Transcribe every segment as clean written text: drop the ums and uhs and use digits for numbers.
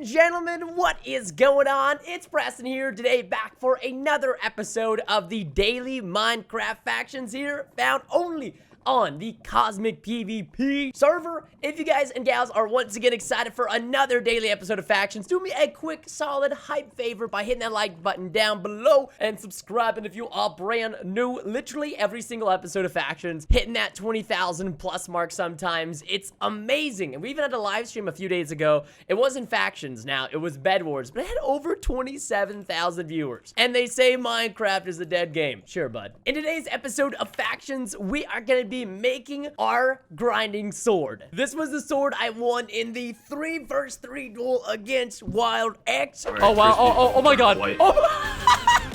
and gentlemen, what is going on? It's Preston here today, back for another episode of the daily Minecraft factions here, found only on the Cosmic PvP server. If you guys and gals are once again excited for another daily episode of factions, do me a quick solid hype favor by hitting that like button down below and subscribing if you are brand new. Literally every single episode of factions hitting that 20,000 plus mark sometimes. It's amazing. And we even had a live stream a few days ago. It wasn't factions now, it was Bed Wars, but it had over 27,000 viewers. And they say Minecraft is a dead game. Sure, bud. In today's episode of factions, we are gonna be making our grinding sword. This was the sword I won in the 3 vs 3 duel against Wild X. Oh wow, oh my god.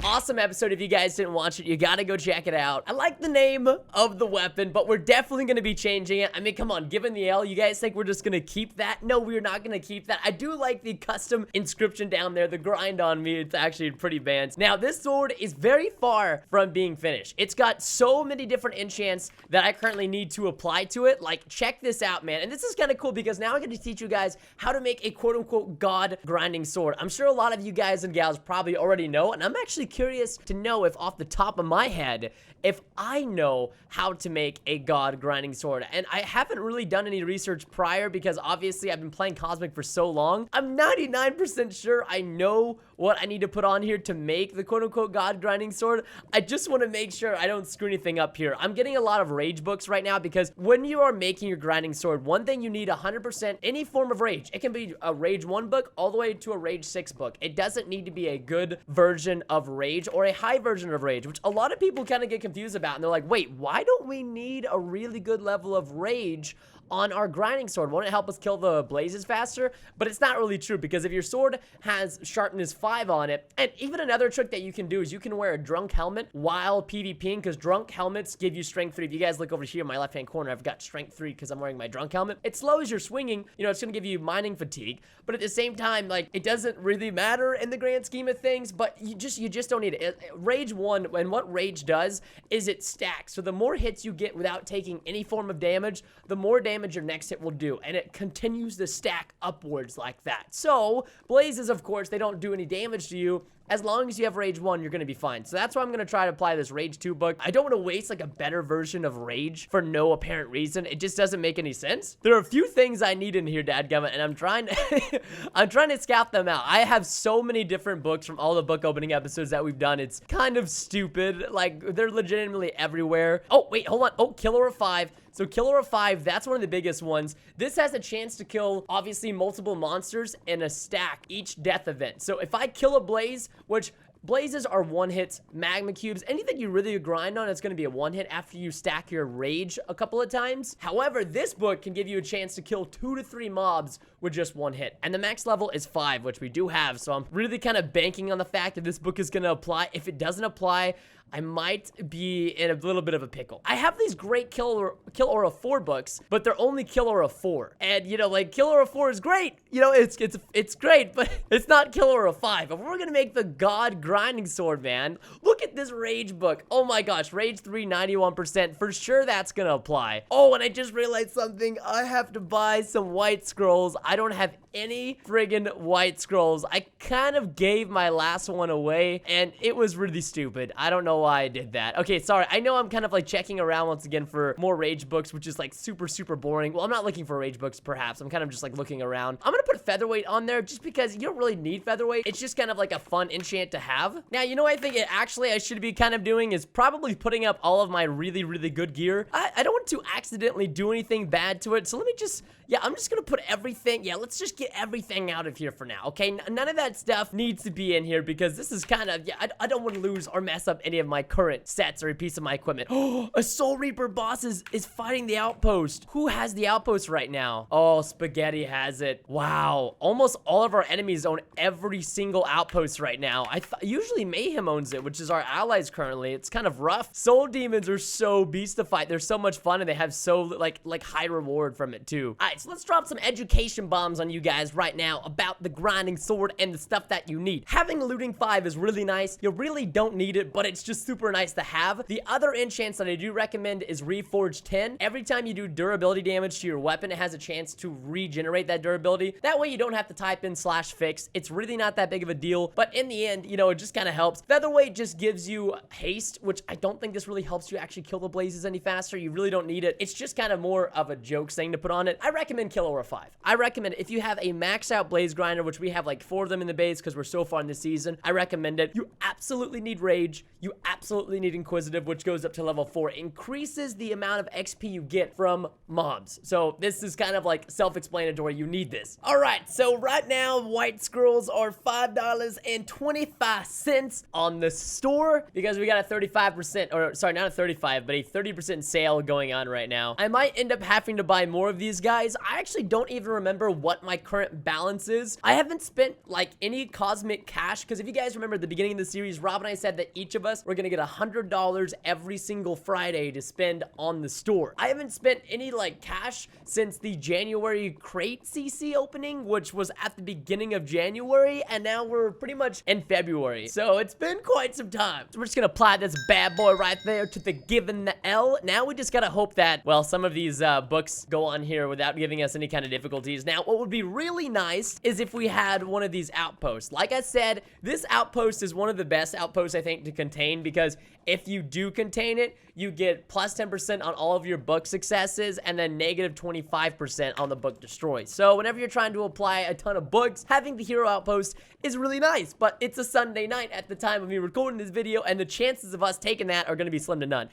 Awesome episode. If you guys didn't watch it, you gotta go check it out. I like the name of the weapon, but we're definitely gonna be changing it. I mean, come on, given the L, you guys think we're just gonna keep that? No, we're not gonna keep that. I do like the custom inscription down there, the grind on me. It's actually pretty bad. Now, this sword is very far from being finished. It's got so many different enchants that I currently need to apply to it. Like, check this out, man. And this is kind of cool because now I'm going to teach you guys how to make a quote-unquote god grinding sword. I'm sure a lot of you guys and gals probably already know, and I'm actually curious to know if off the top of my head, if I know how to make a god grinding sword. And I haven't really done any research prior because obviously I've been playing Cosmic for so long. I'm 99% sure I know what I need to put on here to make the quote-unquote god grinding sword. I just want to make sure I don't screw anything up here. I'm getting a lot of rage books right now because when you are making your grinding sword, one thing you need 100% any form of rage. It can be a rage 1 book all the way to a rage 6 book. It doesn't need to be a good version of rage or a high version of rage, which a lot of people kind of get confused about, and they're like, wait, why don't we need a really good level of rage on our grinding sword? Won't it help us kill the blazes faster? But it's not really true, because if your sword has sharpness 5 on it, and even another trick that you can do is you can wear a drunk helmet while PvPing, because drunk helmets give you strength 3. If you guys look over here in my left hand corner, I've got strength 3 because I'm wearing my drunk helmet. It slows your swinging, you know, it's gonna give you mining fatigue, but at the same time, like, it doesn't really matter in the grand scheme of things, but you just don't need it. Rage 1, and what rage does is it stacks. So the more hits you get without taking any form of damage, the more damage your next hit will do, and it continues to stack upwards like that. So blazes, of course, they don't do any damage to you. As long as you have Rage 1, you're going to be fine. So that's why I'm going to try to apply this Rage 2 book. I don't want to waste like a better version of Rage for no apparent reason. It just doesn't make any sense. There are a few things I need in here, dadgummit, and I'm trying to I'm trying to scout them out. I have so many different books from all the book opening episodes that we've done. It's kind of stupid. Like, they're legitimately everywhere. Oh, wait, hold on. Oh, Killer of 5. So Killer of 5, that's one of the biggest ones. This has a chance to kill, obviously, multiple monsters in a stack each death event. So if I kill a blaze, which blazes are 1-hits, magma cubes, anything you really grind on, it's going to be a 1-hit after you stack your rage a couple of times. However, this book can give you a chance to kill 2 to 3 mobs with just 1 hit. And the max level is 5, which we do have. So I'm really kind of banking on the fact that this book is going to apply. If it doesn't apply, I might be in a little bit of a pickle. I have these great Kill Aura 4 books, but they're only Kill Aura 4. And, you know, like, Kill Aura 4 is great. You know, it's great, but it's not Kill Aura 5. If we're gonna make the god grinding sword, man, look at this Rage book. Oh my gosh, Rage 3, 91%. For sure that's gonna apply. Oh, and I just realized something. I have to buy some white scrolls. I don't have any friggin' white scrolls. I kind of gave my last one away, and it was really stupid. I don't know why I did that. Okay, sorry. I know I'm kind of like checking around once again for more rage books, which is like super boring. Well, I'm not looking for rage books, perhaps. I'm kind of just like looking around. I'm gonna put featherweight on there just because you don't really need featherweight. It's just kind of like a fun enchant to have. Now, you know what I think I should be kind of doing is probably putting up all of my really good gear. I don't want to accidentally do anything bad to it, so let me just, yeah, I'm just gonna put everything, yeah, let's just get everything out of here for now, okay? None of that stuff needs to be in here because this is kind of, yeah, I don't want to lose or mess up any of my current sets or a piece of my equipment. Oh, a Soul Reaper boss is fighting the outpost. Who has the outpost right now? Oh, Spaghetti has it. Wow, almost all of our enemies own every single outpost right now. Usually Mayhem owns it, which is our allies currently. It's kind of rough. Soul Demons are so beast to fight. They're so much fun, and they have so like high reward from it too. right, so let's drop some education bombs on you guys right now about the grinding sword and the stuff that you need. Having looting 5 is really nice. You really don't need it, but it's just super nice to have. The other enchants that I do recommend is Reforged 10. Every time you do durability damage to your weapon, it has a chance to regenerate that durability. That way you don't have to type in /fix. It's really not that big of a deal, but in the end, you know, it just kind of helps. Featherweight just gives you haste, which I don't think this really helps you actually kill the blazes any faster. You really don't need it. It's just kind of more of a joke thing to put on it. I recommend Kill Aura 5. I recommend if you have a max out blaze grinder, which we have like 4 of them in the base because we're so far in this season, I recommend it. You absolutely need rage. You absolutely need inquisitive, which goes up to level 4. Increases the amount of XP you get from mobs. So this is kind of like self-explanatory. You need this. All right, so right now white scrolls are $5.25 on the store because we got a 35%, or sorry, not a 35, but a 30% sale going on right now. I might end up having to buy more of these guys. I actually don't even remember what my current balance is. I haven't spent like any cosmic cash because if you guys remember at the beginning of the series, Rob and I said that each of us were gonna get $100 every single Friday to spend on the store. I haven't spent any like cash since the January crate CC opening, which was at the beginning of January, and now we're pretty much in February. So it's been quite some time. So we're just gonna apply this bad boy right there to the given the L. Now we just gotta hope that, well, some of these books go on here without giving us any kind of difficulties. Now, what would be really nice is if we had one of these outposts. Like I said, this outpost is one of the best outposts, I think, to contain, because if you do contain it, you get plus 10% on all of your book successes and then negative 25% on the book destroys. So whenever you're trying to apply a ton of books, having the hero outpost is really nice, but it's a Sunday night at the time of me recording this video, and the chances of us taking that are going to be slim to none.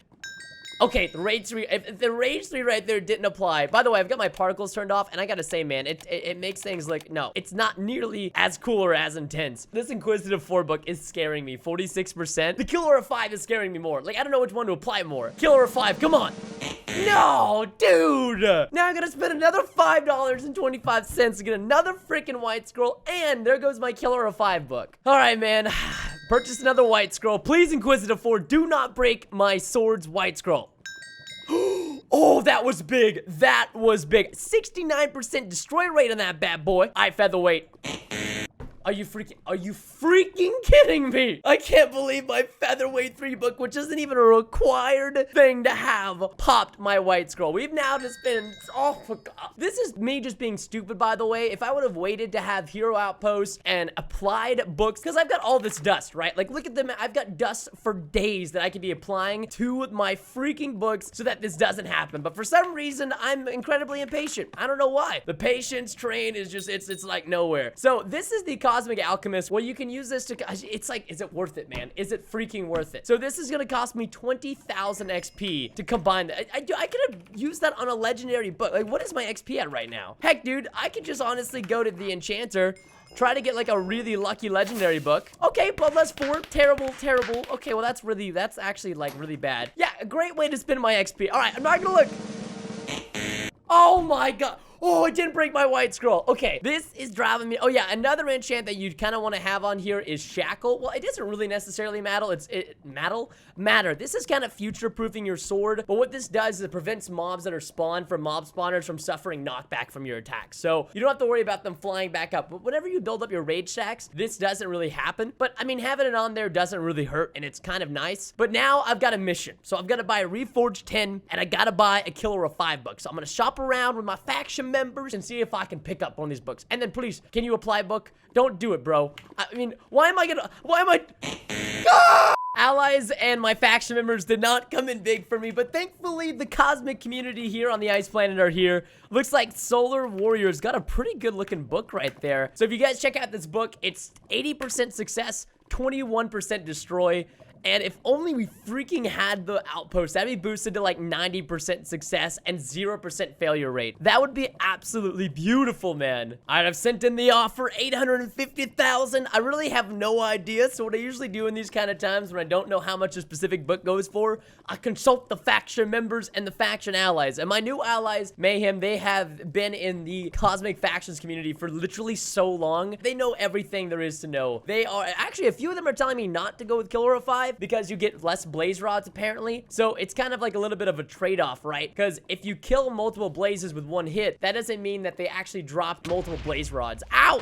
Okay, the rage 3, if the rage 3 right there didn't apply. By the way, I've got my particles turned off, and I gotta say, man, it makes things like, no, it's not nearly as cool or as intense. This Inquisitive 4 book is scaring me, 46%. The Kill Aura 5 is scaring me more. Like, I don't know which one to apply more. Kill Aura 5, come on. No, dude. Now I'm gonna spend another $5.25 to get another freaking white scroll, and there goes my Kill Aura 5 book. All right, man. Purchase another white scroll. Please, Inquisitive 4, do not break my sword's white scroll. Oh, that was big. That was big. 69% destroy rate on that bad boy. I featherweight. Are you freaking kidding me? I can't believe my featherweight 3 book, which isn't even a required thing to have, popped my white scroll. We've now just been, oh, for God. This is me just being stupid, by the way. If I would have waited to have hero outposts and applied books, because I've got all this dust, right? Like, look at them. I've got dust for days that I could be applying to my freaking books so that this doesn't happen. But for some reason, I'm incredibly impatient. I don't know why. The patience train is just, it's like nowhere. So this is the Cosmic Alchemist. Well, you can use this to, it's like, is it worth it, man? Is it freaking worth it? So this is gonna cost me 20,000 XP to combine that. I could have used that on a legendary book. Like, what is my XP at right now? Heck, dude, I could just honestly go to the enchanter, try to get like a really lucky legendary book. Okay, Bloodlust 4, terrible, terrible. Okay, well that's actually like really bad. Yeah, a great way to spend my XP. All right, I'm not gonna look. Oh my God. Oh, it didn't break my white scroll. Okay, this is driving me. Oh yeah, another enchant that you'd kind of want to have on here is Shackle. Well, it doesn't really necessarily matter. This is kind of future-proofing your sword, but what this does is it prevents mobs that are spawned from mob spawners from suffering knockback from your attacks. So you don't have to worry about them flying back up. But whenever you build up your rage stacks, this doesn't really happen. But I mean, having it on there doesn't really hurt, and it's kind of nice. But now I've got a mission. So I've got to buy a Reforged 10, and I got to buy a Kill Aura 5 book. So I'm going to shop around with my faction members and see if I can pick up one of these books. And then please, can you apply book? Don't do it, bro. I mean, why am I ah! Allies and my faction members did not come in big for me, but thankfully the cosmic community here on the ice planet are here. Looks like Solar Warriors got a pretty good looking book right there. So if you guys check out this book, it's 80% success, 21% destroy. And if only we freaking had the outpost, that'd be boosted to like 90% success and 0% failure rate. That would be absolutely beautiful, man. All right, I've sent in the offer, 850,000. I really have no idea. So what I usually do in these kind of times when I don't know how much a specific book goes for, I consult the faction members and the faction allies. And my new allies, Mayhem, they have been in the Cosmic Factions community for literally so long. They know everything there is to know. They are, actually, a few of them are telling me not to go with Kill Aura 5. life because you get less blaze rods apparently. So it's kind of like a little bit of a trade-off, right? Because if you kill multiple blazes with one hit, that doesn't mean that they actually drop multiple blaze rods. Ow!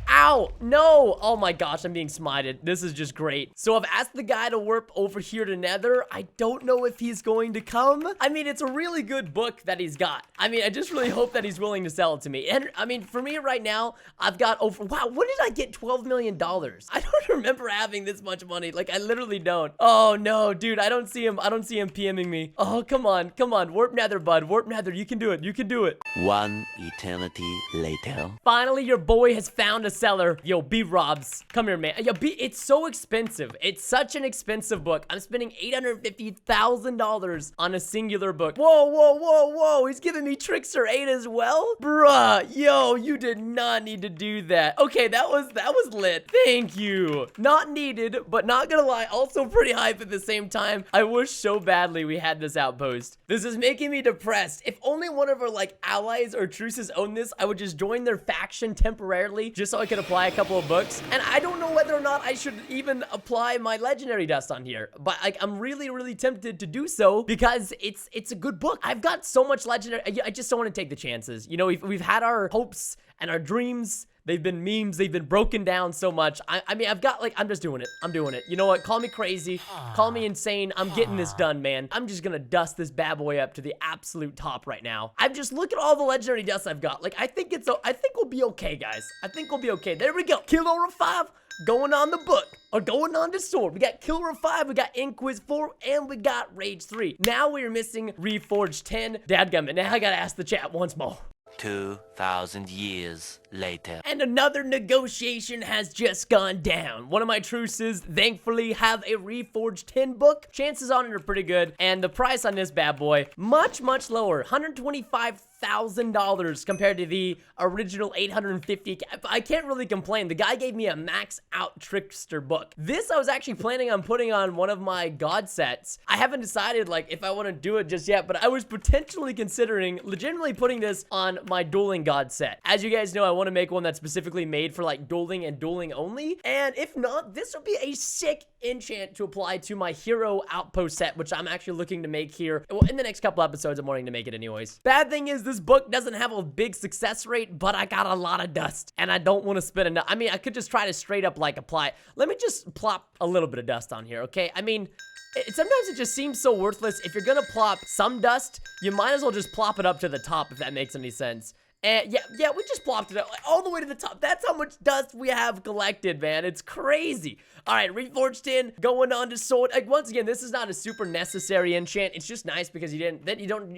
Ow! No! Oh my gosh, I'm being smited. This is just great. So I've asked the guy to warp over here to Nether. I don't know if he's going to come. I mean, it's a really good book that he's got. I mean, I just really hope that he's willing to sell it to me. And I mean, for me right now, I've got over... Wow, when did I get $12 million? I don't remember having this much money. Like, I literally don't. Oh no, dude, I don't see him. I don't see him PMing me. Oh, come on. Come on. Warp Nether, bud. Warp Nether. You can do it. You can do it. One eternity later. Finally, your boy has found a seller. Yo, B-Robs. Come here, man. Yo, it's so expensive. It's such an expensive book. I'm spending $850,000 on a singular book. Whoa, whoa, whoa, whoa. He's giving me Trickster 8 as well? Bruh, yo, you did not need to do that. Okay, that was lit. Thank you. Not needed, but not gonna lie, also pretty hype at the same time. I wish so badly we had this outpost. This is making me depressed. If only one of our, like, allies or truces owned this, I would just join their faction temporarily just so I could apply a couple of books. And I don't know whether or not I should even apply my legendary dust on here, but like I'm really tempted to do so because it's a good book. I've got so much legendary. I just don't want to take the chances. You know, we've had our hopes and our dreams. They've been memes. They've been broken down so much. I mean, I've got like, I'm just doing it. I'm doing it. You know what? Call me crazy. Call me insane. I'm getting this done, man. I'm just gonna dust this bad boy up to the absolute top right now. I'm just, look at all the legendary dust I've got. Like, I think we'll be okay, guys. I think we'll be okay. There we go. Kill over 5 going on the book. Or going on to sword. We got Killer 5, we got Inquis 4, and we got Rage 3. Now we are missing Reforged 10. Dadgummit. Now I gotta ask the chat once more. 2,000 years later. And another negotiation has just gone down. One of my truces, thankfully, have a Reforged 10 book. Chances on it are pretty good. And the price on this bad boy, much lower. $125,000 compared to the original $850. I can't really complain. The guy gave me a max out Trickster book. This I was actually planning on putting on one of my god sets. I haven't decided like if I want to do it just yet, but I was potentially considering legitimately putting this on my dueling god set. As you guys know, I want to make one that's specifically made for like dueling and dueling only. And if not, this would be a sick enchant to apply to my hero outpost set, which I'm actually looking to make here. Well, in the next couple episodes, I'm wanting to make it anyways. Bad thing is this book doesn't have a big success rate, but I got a lot of dust and I don't want to spend enough. I mean, I could just try to straight up like apply. Let me just plop a little bit of dust on here, okay? I mean, sometimes it just seems so worthless. If you're gonna plop some dust, you might as well just plop it up to the top if that makes any sense. And yeah, we just plopped it all the way to the top. That's how much dust we have collected, man. It's crazy. All right, Reforged 10, going on to sword. Like, once again, this is not a super necessary enchant. It's just nice because you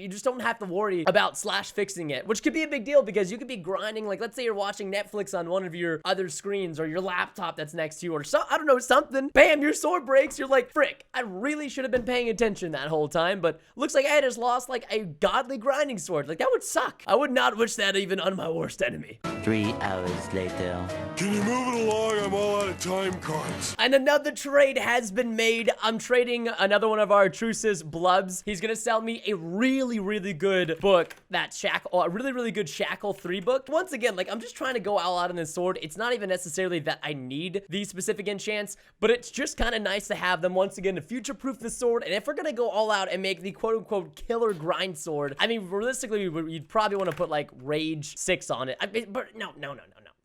just don't have to worry about slash fixing it, which could be a big deal because you could be grinding. Like, let's say you're watching Netflix on one of your other screens or your laptop that's next to you or so, I don't know, something. Bam, your sword breaks. You're like, frick, I really should have been paying attention that whole time, but looks like I just lost like a godly grinding sword. Like, that would suck. I would not wish that even on my worst enemy. 3 hours later. Can you move it along? I'm all out of time cards. And another trade has been made. I'm trading another one of our truces, Blubs. He's gonna sell me a really good book, that Shackle, a really good Shackle 3 book. Once again, like, I'm just trying to go all out on this sword. It's not even necessarily that I need these specific enchants, but it's just kind of nice to have them once again to future-proof the sword. And if we're gonna go all out and make the quote-unquote killer grind sword, I mean, realistically, you'd probably want to put like Rage 6 on it. But no.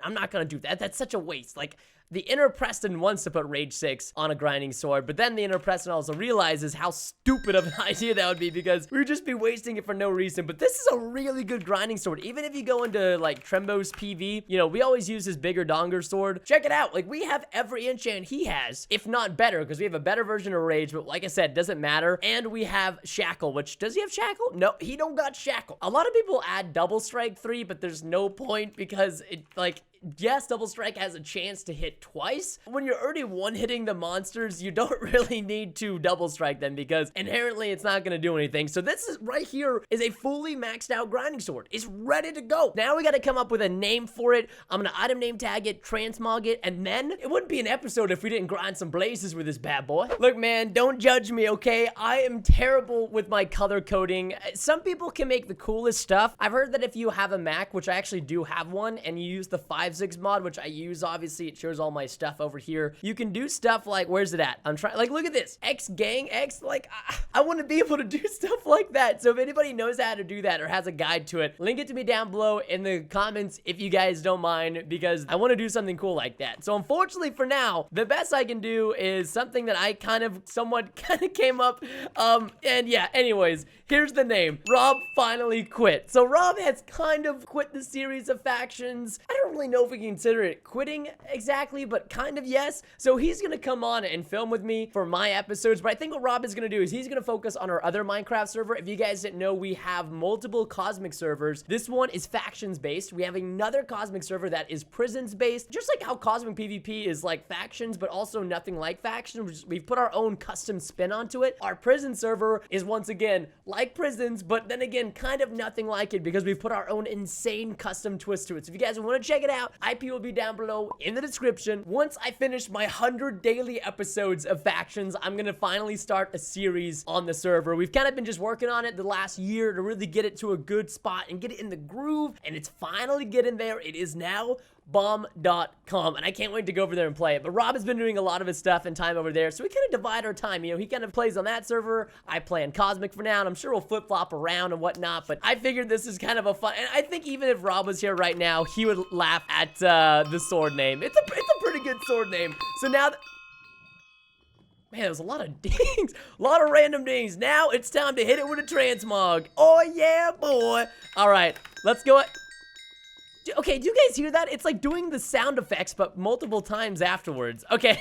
I'm not gonna do that. That's such a waste. Like, the inner Preston wants to put Rage 6 on a grinding sword, but then the inner Preston also realizes how stupid of an idea that would be because we would just be wasting it for no reason. But this is a really good grinding sword. Even if you go into like Trembo's PV, you know, we always use his bigger Donger sword. Check it out. Like, we have every enchant he has, if not better, because we have a better version of Rage, but like I said, doesn't matter. And we have Shackle, which, does he have Shackle? No, he don't got Shackle. A lot of people add Double Strike 3, but there's no point because it, like, yes, Double Strike has a chance to hit twice. When you're already one-hitting the monsters, you don't really need to Double Strike them because inherently it's not going to do anything. So this is right here is a fully maxed out grinding sword. It's ready to go. Now we got to come up with a name for it. I'm going to item name tag it, transmog it, and then it wouldn't be an episode if we didn't grind some blazes with this bad boy. Look, man, don't judge me, okay? I am terrible with my color coding. Some people can make the coolest stuff. I've heard that if you have a Mac, which I actually do have one, and you use the 5 5.6 mod, which I use. Obviously, it shows all my stuff over here. You can do stuff like, where's it at? I'm trying, like, look at this. X gang X, like, I want to be able to do stuff like that. So if anybody knows how to do that or has a guide to it, link it to me down below in the comments if you guys don't mind, because I want to do something cool like that. So unfortunately for now, the best I can do is something that I somewhat came up. And yeah, anyways, here's the name. Rob finally quit. So Rob has kind of quit the series of factions. I don't really know if we can consider it quitting exactly, but kind of yes. So he's gonna come on and film with me for my episodes, but I think what Rob is gonna do is he's gonna focus on our other Minecraft server. If you guys didn't know, we have multiple cosmic servers. This one is factions based. We have another cosmic server that is prisons based, just like how cosmic PvP is like factions, but also nothing like factions. We've put our own custom spin onto it. Our prison server is once again like prisons, but then again, kind of nothing like it because we've put our own insane custom twist to it. So if you guys want to check it out, IP will be down below in the description. Once I finish my 100 daily episodes of factions, I'm gonna finally start a series on the server. We've kind of been just working on it the last year to really get it to a good spot and get it in the groove, and it's finally getting there. It is now bomb.com, and I can't wait to go over there and play it. But Rob has been doing a lot of his stuff and time over there, so we kind of divide our time. You know, he kind of plays on that server, I play on Cosmic for now, and I'm sure we'll flip-flop around and whatnot, but I figured this is kind of a fun, and I think even if Rob was here right now, he would laugh at the sword name. It's a pretty good sword name. So now man, there's a lot of dings, a lot of random dings. Now it's time to hit it with a transmog. Oh yeah, boy. All right, let's go. Okay, do you guys hear that? It's like doing the sound effects, but multiple times afterwards. Okay,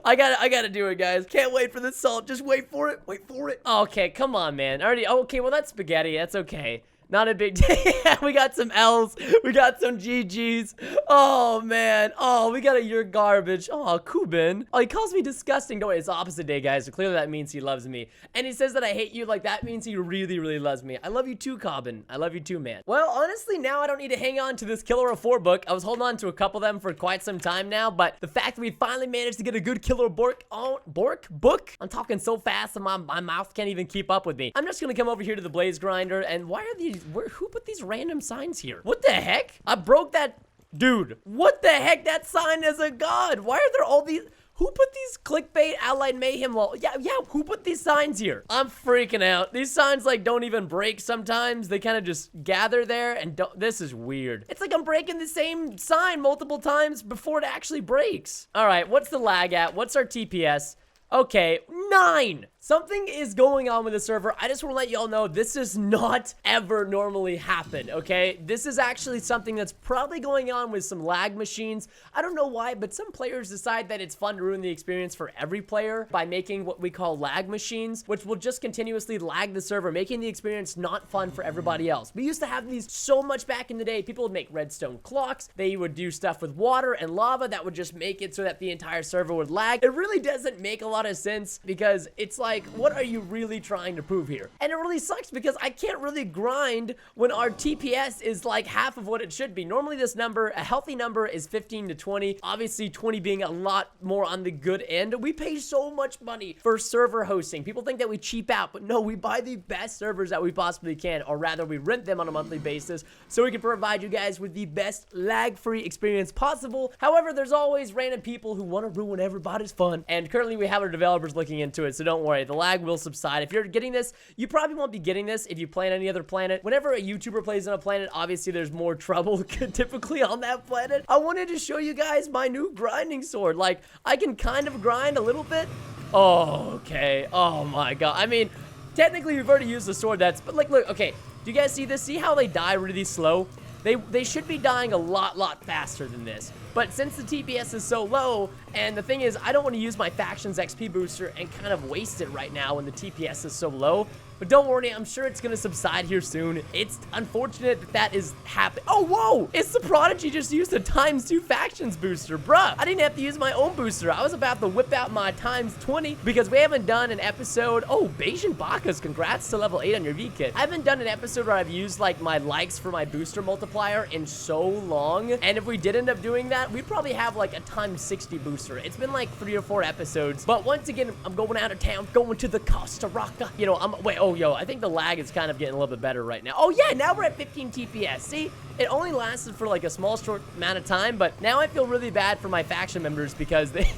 I gotta do it, guys. Can't wait for the salt. Just wait for it. Wait for it. Okay, come on, man. Already. Okay, well, that's spaghetti. That's okay. Not a big deal. We got some L's. We got some GG's. Oh, man. Oh, we got a you're garbage. Oh, Kubin. Oh, he calls me disgusting. No, it's opposite day, guys. So clearly that means he loves me. And he says that I hate you. Like, that means he really, really loves me. I love you too, Cobbin. I love you too, man. Well, honestly, now I don't need to hang on to this Killer of 4 book. I was holding on to a couple of them for quite some time now. But the fact that we finally managed to get a good Killer book. I'm talking so fast and my mouth can't even keep up with me. I'm just going to come over here to the Blaze Grinder. And why are these... who put these random signs here? What the heck? I broke that. Dude, what the heck? That sign is a god. Why are there all these? Who put these clickbait allied mayhem law? Yeah, who put these signs here? I'm freaking out. These signs like don't even break sometimes. They kind of just gather there and don't. This is weird. It's like I'm breaking the same sign multiple times before it actually breaks. All right, what's the lag at? What's our TPS? Okay, 9. Something is going on with the server. I just want to let y'all know this does not ever normally happen, okay? This is actually something that's probably going on with some lag machines. I don't know why, but some players decide that it's fun to ruin the experience for every player by making what we call lag machines, which will just continuously lag the server, making the experience not fun for everybody else. We used to have these so much back in the day. People would make redstone clocks. They would do stuff with water and lava that would just make it so that the entire server would lag. It really doesn't make a lot of sense because it's like, what are you really trying to prove here? And it really sucks because I can't really grind when our TPS is like half of what it should be. Normally this number, a healthy number is 15 to 20. Obviously 20 being a lot more on the good end. We pay so much money for server hosting. People think that we cheap out, but no, we buy the best servers that we possibly can, or rather we rent them on a monthly basis so we can provide you guys with the best lag-free experience possible. However, there's always random people who want to ruin everybody's fun, and currently we have our developers looking into it, so don't worry. The lag will subside. If you're getting this, you probably won't be getting this if you play on any other planet. Whenever a YouTuber plays on a planet, obviously there's more trouble typically on that planet. I wanted to show you guys my new grinding sword. Like, I can kind of grind a little bit. Oh, okay. Oh my god. I mean, technically we've already used the sword that's, but like, look, okay. Do you guys see this? See how they die really slow? They should be dying a lot faster than this. But since the TPS is so low, and the thing is, I don't want to use my faction's XP booster and kind of waste it right now when the TPS is so low. But don't worry, I'm sure it's going to subside here soon. It's unfortunate that that is happening. Oh, whoa! It's the Prodigy just used a ×2 factions booster. Bruh, I didn't have to use my own booster. I was about to whip out my ×20 because we haven't done an episode. Oh, Bayesian Bacchus, congrats to level 8 on your V-Kit. I haven't done an episode where I've used like my likes for my booster multiplier in so long. And if we did end up doing that, we'd probably have like a ×60 booster. It's been like 3 or 4 episodes. But once again, I'm going out of town, going to the Costa Rica. You know, oh, yo, I think the lag is kind of getting a little bit better right now. Oh, yeah, now we're at 15 TPS. See? It only lasted for like a small short amount of time, but now I feel really bad for my faction members because they,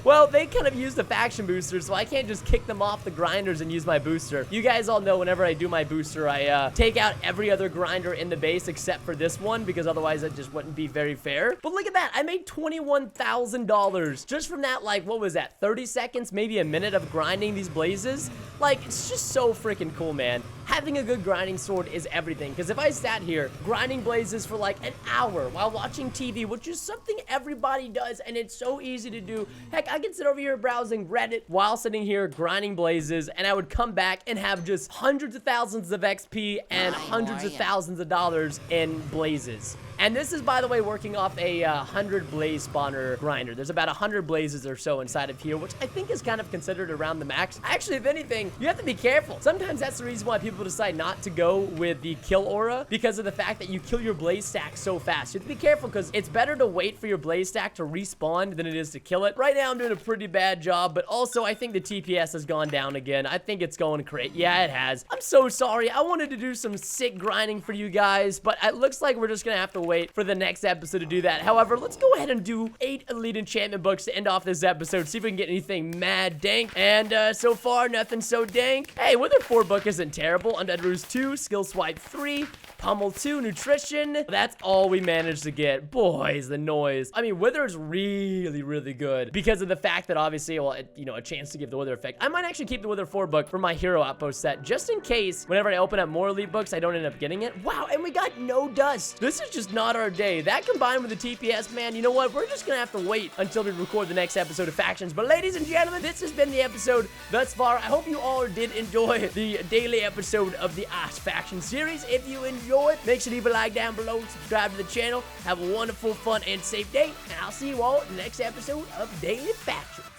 well, they kind of use the faction booster, so I can't just kick them off the grinders and use my booster. You guys all know whenever I do my booster, I take out every other grinder in the base except for this one because otherwise it just wouldn't be very fair. But look at that. I made $21,000 just from that, like, what was that, 30 seconds, maybe a minute of grinding these blazes? Like, it's just so freaking cool, man. Having a good grinding sword is everything, because if I sat here grinding blazes for like an hour while watching TV, which is something everybody does, and it's so easy to do. Heck, I could sit over here browsing Reddit while sitting here grinding blazes, and I would come back and have just hundreds of thousands of XP and hundreds of thousands of dollars in blazes. And this is, by the way, working off a 100 blaze spawner grinder. There's about 100 blazes or so inside of here, which I think is kind of considered around the max. Actually, if anything, you have to be careful. Sometimes that's the reason why people decide not to go with the kill aura, because of the fact that you kill your blaze stack so fast. You have to be careful because it's better to wait for your blaze stack to respawn than it is to kill it. Right now, I'm doing a pretty bad job, but also I think the TPS has gone down again. I think it's going crazy. Yeah, it has. I'm so sorry. I wanted to do some sick grinding for you guys, but it looks like we're just gonna have to wait for the next episode to do that. However, let's go ahead and do 8 elite enchantment books to end off this episode, see if we can get anything mad dank. And so far, nothing so dank. Hey, Wither 4 book isn't terrible. Undead Ruse 2, Skill Swipe 3, Pummel 2, Nutrition. That's all we managed to get. Boys, the noise. I mean, Wither is really, really good because of the fact that obviously, well, you know, a chance to give the Wither effect. I might actually keep the Wither 4 book for my Hero Outpost set, just in case whenever I open up more elite books, I don't end up getting it. Wow, and we got no dust. This is just not our day. That combined with the TPS, man, you know what? We're just gonna have to wait until we record the next episode of Factions. But ladies and gentlemen, this has been the episode thus far. I hope you all did enjoy the daily episode of the Ask Faction series. If you enjoyed, make sure to leave a like down below, subscribe to the channel. Have a wonderful, fun, and safe day, and I'll see you all in the next episode of Daily Factions.